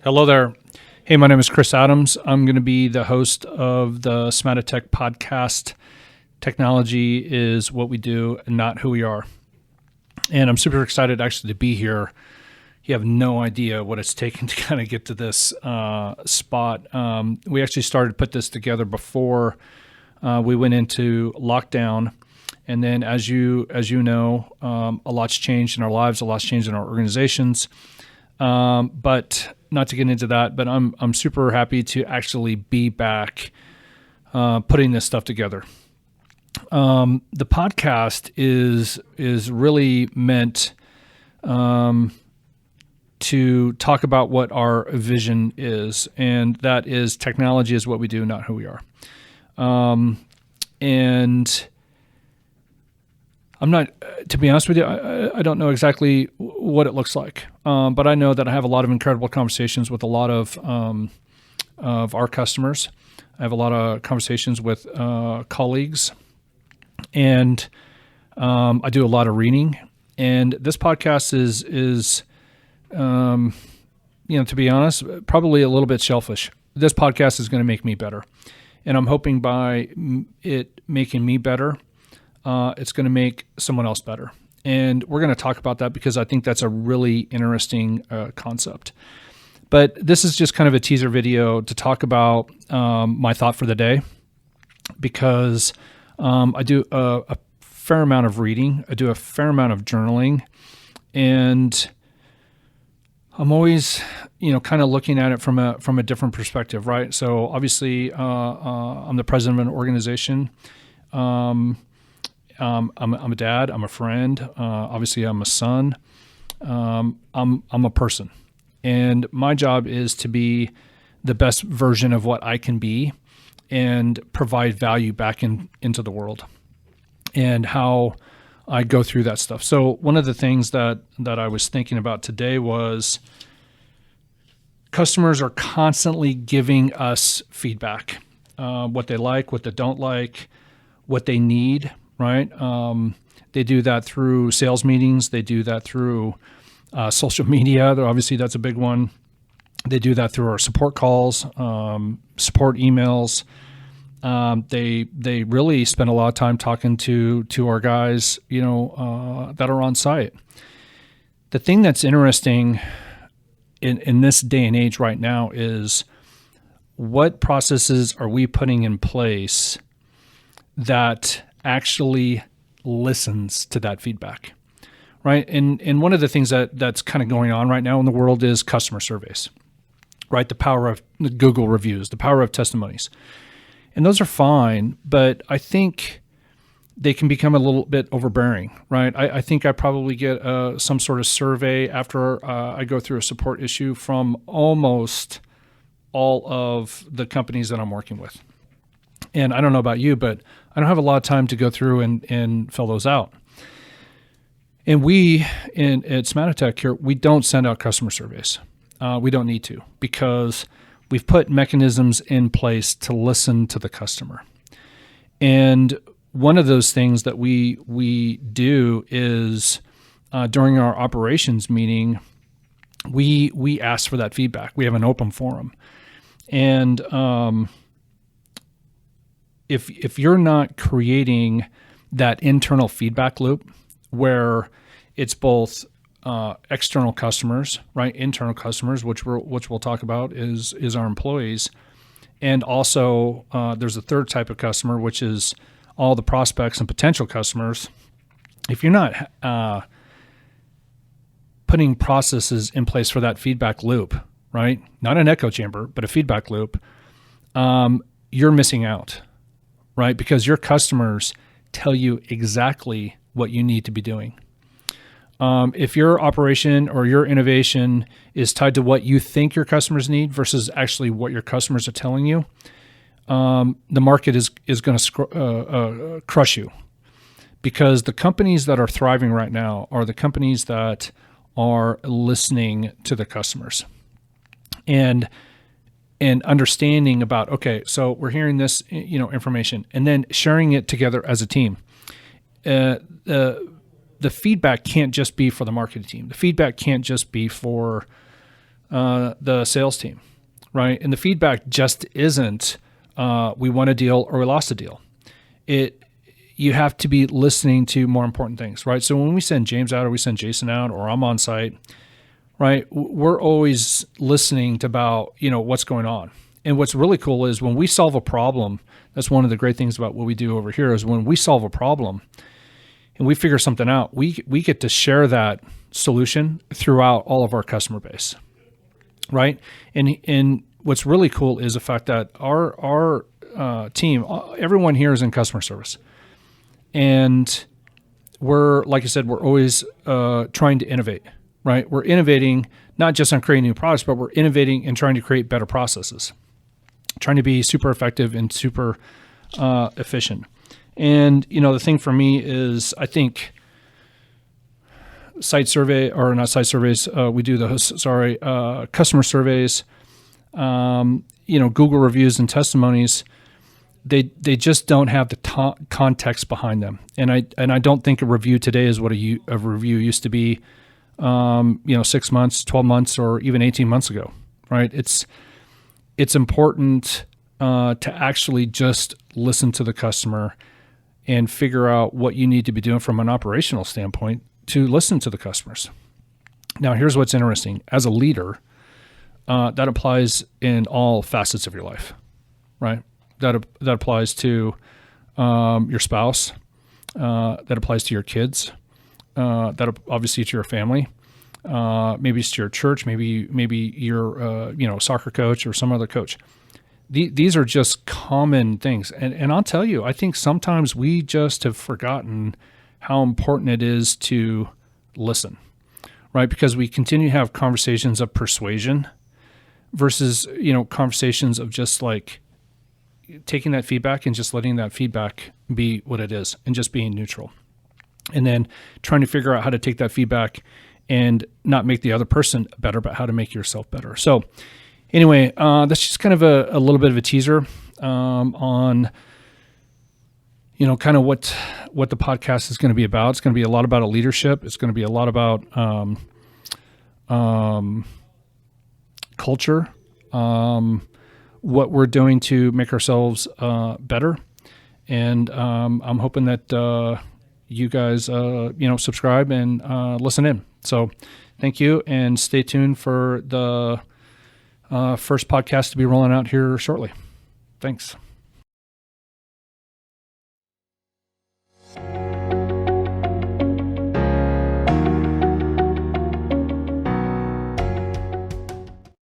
Hello there. Hey, my name is Chris Adams. I'm going to be the host of the Smatotech podcast. Technology is what we do and not who we are. And I'm super excited actually to be here. You have no idea what it's taken to kind of get to this spot. We actually started to put this together before we went into lockdown. And then as you know, a lot's changed in our lives, a lot's changed in our organizations. But not to get into that, but I'm super happy to actually be back putting this stuff together. The podcast is really meant to talk about what our vision is, and that is technology is what we do, not who we are. And I'm not, to be honest with you, I don't know exactly what it looks like, but I know that I have a lot of incredible conversations with a lot of our customers. I have a lot of conversations with colleagues, and I do a lot of reading. And this podcast is to be honest, probably a little bit selfish. This podcast is going to make me better, and I'm hoping by it making me better, it's going to make someone else better. And we're going to talk about that because I think that's a really interesting concept. But this is just kind of a teaser video to talk about my thought for the day, because I do a fair amount of reading. I do a fair amount of journaling, and I'm always, kind of looking at it from a different perspective, right? So obviously, I'm the president of an organization. I'm a dad. I'm a friend. Obviously, I'm a son. I'm a person, and my job is to be the best version of what I can be, and provide value back into the world, and how I go through that stuff. So one of the things that I was thinking about today was customers are constantly giving us feedback, what they like, what they don't like, what they need. Right? They do that through sales meetings. They do that through social media. Obviously, that's a big one. They do that through our support calls, support emails. They really spend a lot of time talking to our guys, that are on site. The thing that's interesting in this day and age right now is what processes are we putting in place that actually listens to that feedback, right? And one of the things that's kind of going on right now in the world is customer surveys, right? The power of Google reviews, the power of testimonies. And those are fine, but I think they can become a little bit overbearing, right? I think I probably get some sort of survey after I go through a support issue from almost all of the companies that I'm working with. And I don't know about you, but I don't have a lot of time to go through and fill those out. And we at Smatotech here, we don't send out customer surveys. We don't need to, because we've put mechanisms in place to listen to the customer. And one of those things that we do is during our operations meeting, we ask for that feedback. We have an open forum. And if you're not creating that internal feedback loop where it's both external customers, right, internal customers, which we'll talk about is our employees, and also there's a third type of customer, which is all the prospects and potential customers. If you're not putting processes in place for that feedback loop, right, not an echo chamber, but a feedback loop, you're missing out. Right? Because your customers tell you exactly what you need to be doing. If your operation or your innovation is tied to what you think your customers need versus actually what your customers are telling you, the market is going to crush you. Because the companies that are thriving right now are the companies that are listening to the customers. And understanding about, okay, so we're hearing this, information, and then sharing it together as a team. The feedback can't just be for the marketing team. The feedback can't just be for the sales team, right? And the feedback just isn't we won a deal or we lost a deal. You have to be listening to more important things, right? So when we send James out or we send Jason out or I'm on site, right, we're always listening to about, what's going on. And what's really cool is when we solve a problem, that's one of the great things about what we do over here is when we solve a problem and we figure something out, we get to share that solution throughout all of our customer base, right? And what's really cool is the fact that our team, everyone here is in customer service. And like I said, we're always trying to innovate, right? We're innovating not just on creating new products, but we're innovating and trying to create better processes, trying to be super effective and super efficient. And, the thing for me is I think we do those, customer surveys, Google reviews and testimonies, they just don't have the context behind them. And I don't think a review today is what a review used to be, 6 months, 12 months, or even 18 months ago, right? It's important to actually just listen to the customer and figure out what you need to be doing from an operational standpoint to listen to the customers. Now, here's what's interesting. As a leader, that applies in all facets of your life, right? That applies to your spouse. That applies to your kids. That obviously to your family. Maybe it's to your church. Maybe you're a soccer coach or some other coach. These are just common things. And I'll tell you, I think sometimes we just have forgotten how important it is to listen, right? Because we continue to have conversations of persuasion versus, conversations of just like taking that feedback and just letting that feedback be what it is and just being neutral. And then trying to figure out how to take that feedback and not make the other person better, but how to make yourself better. So anyway, that's just kind of a little bit of a teaser on, kind of what the podcast is going to be about. It's going to be a lot about leadership. It's going to be a lot about culture, what we're doing to make ourselves better. And I'm hoping that you guys, subscribe and listen in. So thank you, and stay tuned for the first podcast to be rolling out here shortly. Thanks.